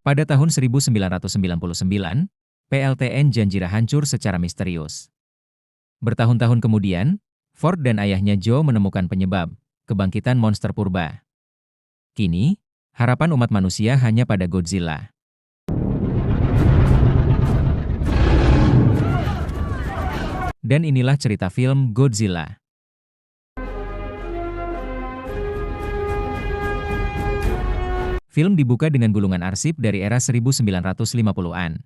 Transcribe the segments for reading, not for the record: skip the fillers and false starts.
Pada tahun 1999, PLTN Janjira hancur secara misterius. Bertahun-tahun kemudian, Ford dan ayahnya Joe menemukan penyebab kebangkitan monster purba. Kini, harapan umat manusia hanya pada Godzilla. Dan inilah cerita film Godzilla. Film dibuka dengan gulungan arsip dari era 1950-an.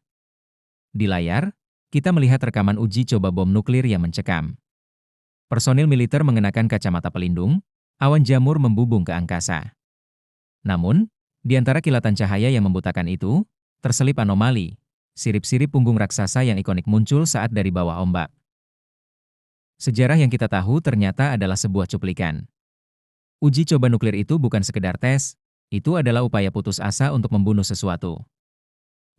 Di layar, kita melihat rekaman uji coba bom nuklir yang mencekam. Personil militer mengenakan kacamata pelindung, awan jamur membubung ke angkasa. Namun, di antara kilatan cahaya yang membutakan itu, terselip anomali, sirip-sirip punggung raksasa yang ikonik muncul saat dari bawah ombak. Sejarah yang kita tahu ternyata adalah sebuah cuplikan. Uji coba nuklir itu bukan sekedar tes, itu adalah upaya putus asa untuk membunuh sesuatu.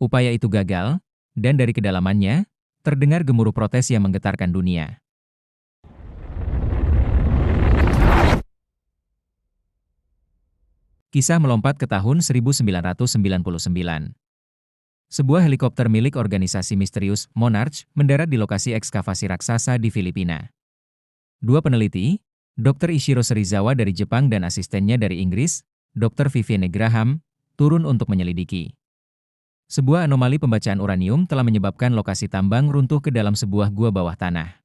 Upaya itu gagal, dan dari kedalamannya, terdengar gemuruh protes yang menggetarkan dunia. Kisah melompat ke tahun 1999. Sebuah helikopter milik organisasi misterius, Monarch, mendarat di lokasi ekskavasi raksasa di Filipina. Dua peneliti, Dr. Ishiro Serizawa dari Jepang dan asistennya dari Inggris, Dr. Vivienne Graham, turun untuk menyelidiki. Sebuah anomali pembacaan uranium telah menyebabkan lokasi tambang runtuh ke dalam sebuah gua bawah tanah.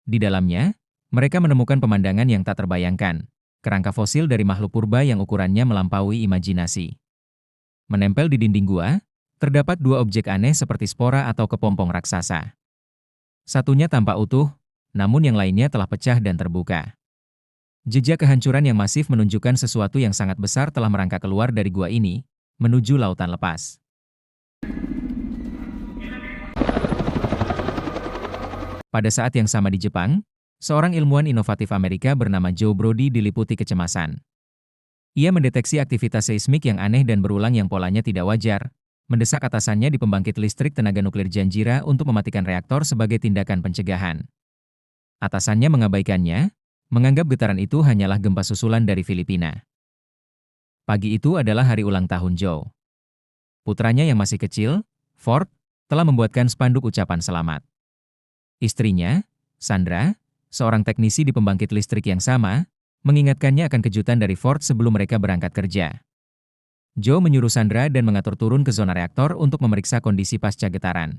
Di dalamnya, mereka menemukan pemandangan yang tak terbayangkan, kerangka fosil dari makhluk purba yang ukurannya melampaui imajinasi. Menempel di dinding gua, terdapat dua objek aneh seperti spora atau kepompong raksasa. Satunya tampak utuh, namun yang lainnya telah pecah dan terbuka. Jejak kehancuran yang masif menunjukkan sesuatu yang sangat besar telah merangkak keluar dari gua ini, menuju lautan lepas. Pada saat yang sama di Jepang, seorang ilmuwan inovatif Amerika bernama Joe Brody diliputi kecemasan. Ia mendeteksi aktivitas seismik yang aneh dan berulang yang polanya tidak wajar, mendesak atasannya di pembangkit listrik tenaga nuklir Janjira untuk mematikan reaktor sebagai tindakan pencegahan. Atasannya mengabaikannya, menganggap getaran itu hanyalah gempa susulan dari Filipina. Pagi itu adalah hari ulang tahun Joe. Putranya yang masih kecil, Ford, telah membuatkan spanduk ucapan selamat. Istrinya, Sandra, seorang teknisi di pembangkit listrik yang sama, mengingatkannya akan kejutan dari Ford sebelum mereka berangkat kerja. Joe menyuruh Sandra dan mengatur turun ke zona reaktor untuk memeriksa kondisi pasca getaran.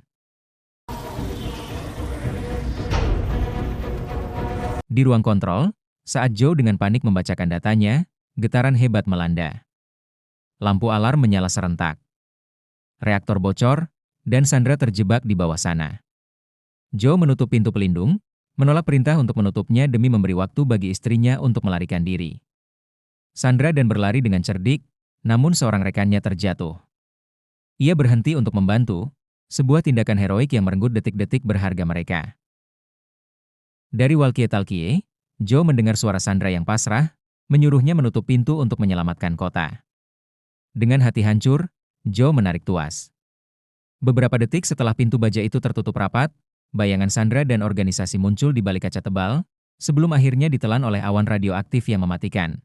Di ruang kontrol, saat Joe dengan panik membacakan datanya, getaran hebat melanda. Lampu alarm menyala serentak. Reaktor bocor, dan Sandra terjebak di bawah sana. Joe menutup pintu pelindung, menolak perintah untuk menutupnya demi memberi waktu bagi istrinya untuk melarikan diri. Sandra dan berlari dengan cerdik, namun seorang rekannya terjatuh. Ia berhenti untuk membantu, sebuah tindakan heroik yang merenggut detik-detik berharga mereka. Dari walkie-talkie, Joe mendengar suara Sandra yang pasrah, menyuruhnya menutup pintu untuk menyelamatkan kota. Dengan hati hancur, Joe menarik tuas. Beberapa detik setelah pintu baja itu tertutup rapat, bayangan Sandra dan organisasi muncul di balik kaca tebal, sebelum akhirnya ditelan oleh awan radioaktif yang mematikan.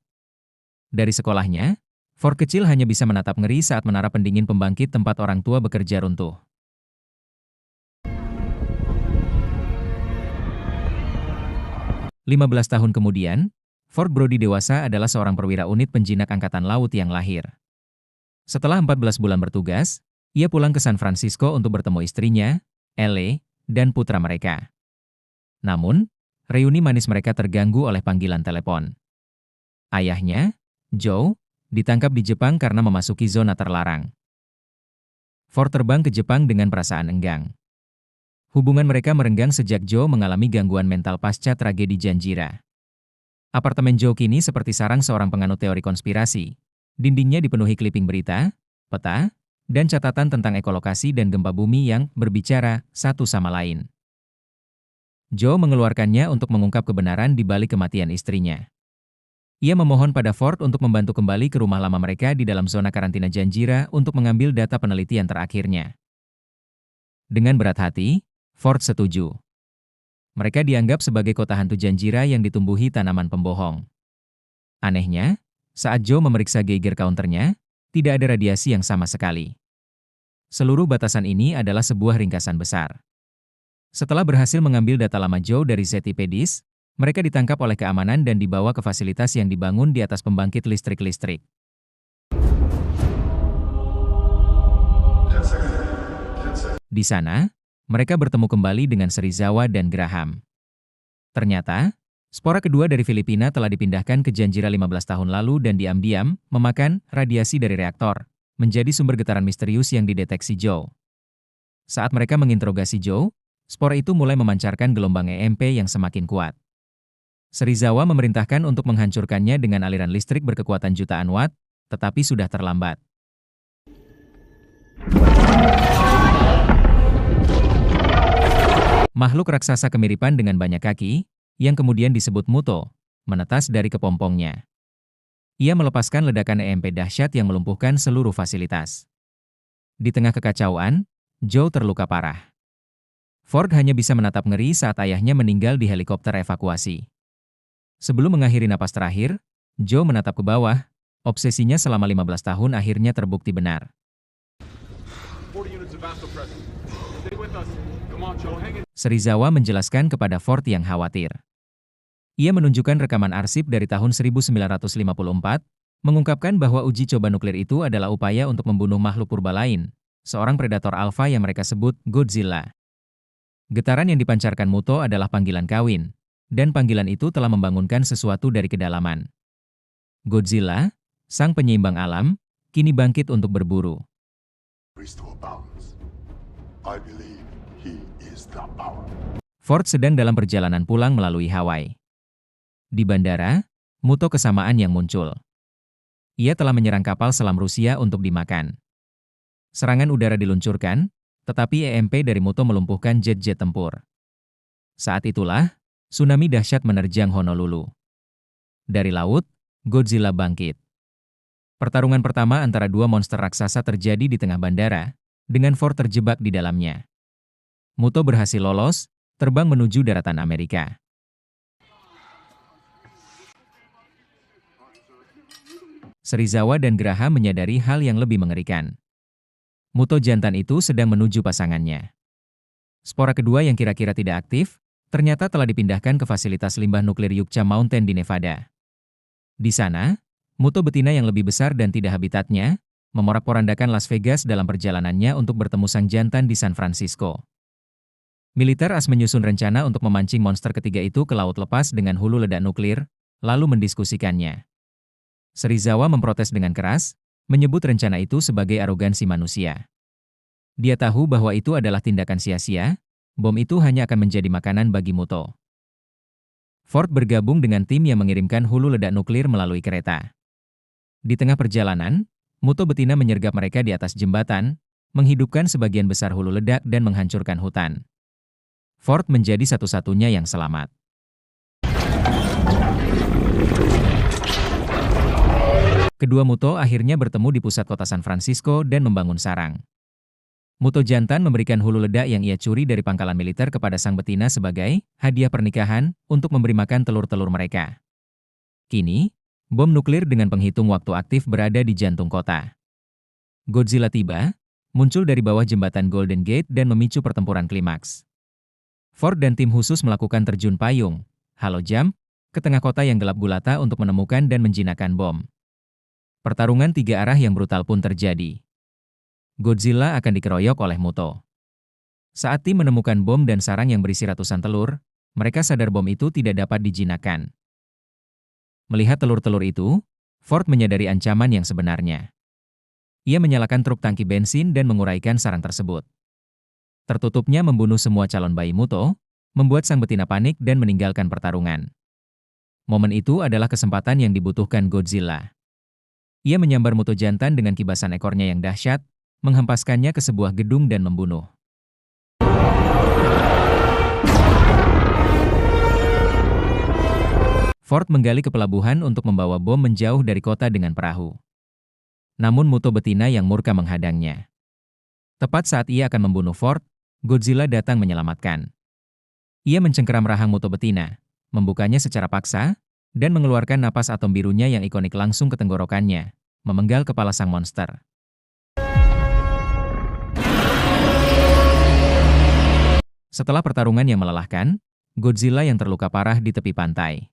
Dari sekolahnya, Ford kecil hanya bisa menatap ngeri saat menara pendingin pembangkit tempat orang tua bekerja runtuh. 15 tahun kemudian, Ford Brody dewasa adalah seorang perwira unit penjinak angkatan laut yang lahir. Setelah 14 bulan bertugas, ia pulang ke San Francisco untuk bertemu istrinya, Ellie, dan putra mereka. Namun, reuni manis mereka terganggu oleh panggilan telepon. Ayahnya, Joe, ditangkap di Jepang karena memasuki zona terlarang. Ford terbang ke Jepang dengan perasaan enggang. Hubungan mereka merenggang sejak Joe mengalami gangguan mental pasca tragedi Janjira. Apartemen Joe kini seperti sarang seorang penganut teori konspirasi. Dindingnya dipenuhi kliping berita, peta, dan catatan tentang ekolokasi dan gempa bumi yang berbicara satu sama lain. Joe mengeluarkannya untuk mengungkap kebenaran di balik kematian istrinya. Ia memohon pada Ford untuk membantu kembali ke rumah lama mereka di dalam zona karantina Janjira untuk mengambil data penelitian terakhirnya. Dengan berat hati, Ford setuju. Mereka dianggap sebagai kota hantu Janjira yang ditumbuhi tanaman pembohong. Anehnya, saat Joe memeriksa Geiger counternya, tidak ada radiasi yang sama sekali. Seluruh batasan ini adalah sebuah ringkasan besar. Setelah berhasil mengambil data lama Joe dari ZTP-Disk, mereka ditangkap oleh keamanan dan dibawa ke fasilitas yang dibangun di atas pembangkit listrik-listrik. Di sana, mereka bertemu kembali dengan Serizawa dan Graham. Ternyata, spora kedua dari Filipina telah dipindahkan ke Janjira 15 tahun lalu dan diam-diam memakan radiasi dari reaktor, menjadi sumber getaran misterius yang dideteksi Joe. Saat mereka menginterogasi Joe, spora itu mulai memancarkan gelombang EMP yang semakin kuat. Serizawa memerintahkan untuk menghancurkannya dengan aliran listrik berkekuatan jutaan watt, tetapi sudah terlambat. Makhluk raksasa kemiripan dengan banyak kaki, yang kemudian disebut Muto, menetas dari kepompongnya. Ia melepaskan ledakan EMP dahsyat yang melumpuhkan seluruh fasilitas. Di tengah kekacauan, Joe terluka parah. Ford hanya bisa menatap ngeri saat ayahnya meninggal di helikopter evakuasi. Sebelum mengakhiri napas terakhir, Joe menatap ke bawah, obsesinya selama 15 tahun akhirnya terbukti benar. Serizawa menjelaskan kepada Ford yang khawatir. Ia menunjukkan rekaman arsip dari tahun 1954, mengungkapkan bahwa uji coba nuklir itu adalah upaya untuk membunuh makhluk purba lain, seorang predator alfa yang mereka sebut Godzilla. Getaran yang dipancarkan Muto adalah panggilan kawin, dan panggilan itu telah membangunkan sesuatu dari kedalaman. Godzilla, sang penyeimbang alam, kini bangkit untuk berburu. Ford sedang dalam perjalanan pulang melalui Hawaii. Di bandara, Muto kesamaan yang muncul. Ia telah menyerang kapal selam Rusia untuk dimakan. Serangan udara diluncurkan, tetapi EMP dari Muto melumpuhkan jet-jet tempur. Saat itulah, tsunami dahsyat menerjang Honolulu. Dari laut, Godzilla bangkit. Pertarungan pertama antara dua monster raksasa terjadi di tengah bandara, dengan Ford terjebak di dalamnya. Muto berhasil lolos, terbang menuju daratan Amerika. Serizawa dan Graham menyadari hal yang lebih mengerikan. Muto jantan itu sedang menuju pasangannya. Spora kedua yang kira-kira tidak aktif, ternyata telah dipindahkan ke fasilitas limbah nuklir Yucca Mountain di Nevada. Di sana, Muto betina yang lebih besar dan tidak habitatnya, memorak-porandakan Las Vegas dalam perjalanannya untuk bertemu sang jantan di San Francisco. Militer AS menyusun rencana untuk memancing monster ketiga itu ke laut lepas dengan hulu ledak nuklir, lalu mendiskusikannya. Serizawa memprotes dengan keras, menyebut rencana itu sebagai arogansi manusia. Dia tahu bahwa itu adalah tindakan sia-sia, bom itu hanya akan menjadi makanan bagi Muto. Ford bergabung dengan tim yang mengirimkan hulu ledak nuklir melalui kereta. Di tengah perjalanan, Muto betina menyergap mereka di atas jembatan, menghidupkan sebagian besar hulu ledak dan menghancurkan hutan. Ford menjadi satu-satunya yang selamat. Kedua Muto akhirnya bertemu di pusat kota San Francisco dan membangun sarang. Muto jantan memberikan hulu ledak yang ia curi dari pangkalan militer kepada sang betina sebagai hadiah pernikahan untuk memberi makan telur-telur mereka. Kini, bom nuklir dengan penghitung waktu aktif berada di jantung kota. Godzilla tiba, muncul dari bawah jembatan Golden Gate dan memicu pertempuran klimaks. Ford dan tim khusus melakukan terjun payung, halo jump, ke tengah kota yang gelap gulata untuk menemukan dan menjinakkan bom. Pertarungan tiga arah yang brutal pun terjadi. Godzilla akan dikeroyok oleh Muto. Saat tim menemukan bom dan sarang yang berisi ratusan telur, mereka sadar bom itu tidak dapat dijinakkan. Melihat telur-telur itu, Ford menyadari ancaman yang sebenarnya. Ia menyalakan truk tangki bensin dan menguraikan sarang tersebut. Tertutupnya membunuh semua calon bayi Muto, membuat sang betina panik dan meninggalkan pertarungan. Momen itu adalah kesempatan yang dibutuhkan Godzilla. Ia menyambar Muto jantan dengan kibasan ekornya yang dahsyat, menghempaskannya ke sebuah gedung dan membunuh. Ford menggali ke pelabuhan untuk membawa bom menjauh dari kota dengan perahu. Namun Muto betina yang murka menghadangnya. Tepat saat ia akan membunuh Ford, Godzilla datang menyelamatkan. Ia mencengkeram rahang Muto betina, membukanya secara paksa, dan mengeluarkan napas atom birunya yang ikonik langsung ke tenggorokannya, memenggal kepala sang monster. Setelah pertarungan yang melelahkan, Godzilla yang terluka parah di tepi pantai.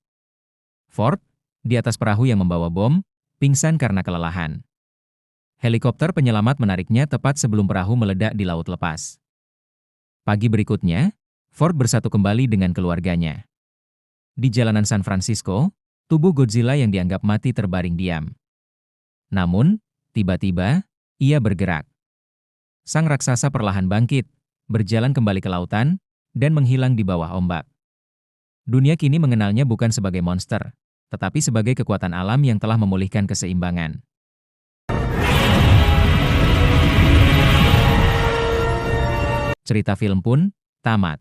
Ford, di atas perahu yang membawa bom, pingsan karena kelelahan. Helikopter penyelamat menariknya tepat sebelum perahu meledak di laut lepas. Pagi berikutnya, Ford bersatu kembali dengan keluarganya. Di jalanan San Francisco, tubuh Godzilla yang dianggap mati terbaring diam. Namun, tiba-tiba, ia bergerak. Sang raksasa perlahan bangkit, berjalan kembali ke lautan, dan menghilang di bawah ombak. Dunia kini mengenalnya bukan sebagai monster, tetapi sebagai kekuatan alam yang telah memulihkan keseimbangan. Cerita film pun tamat.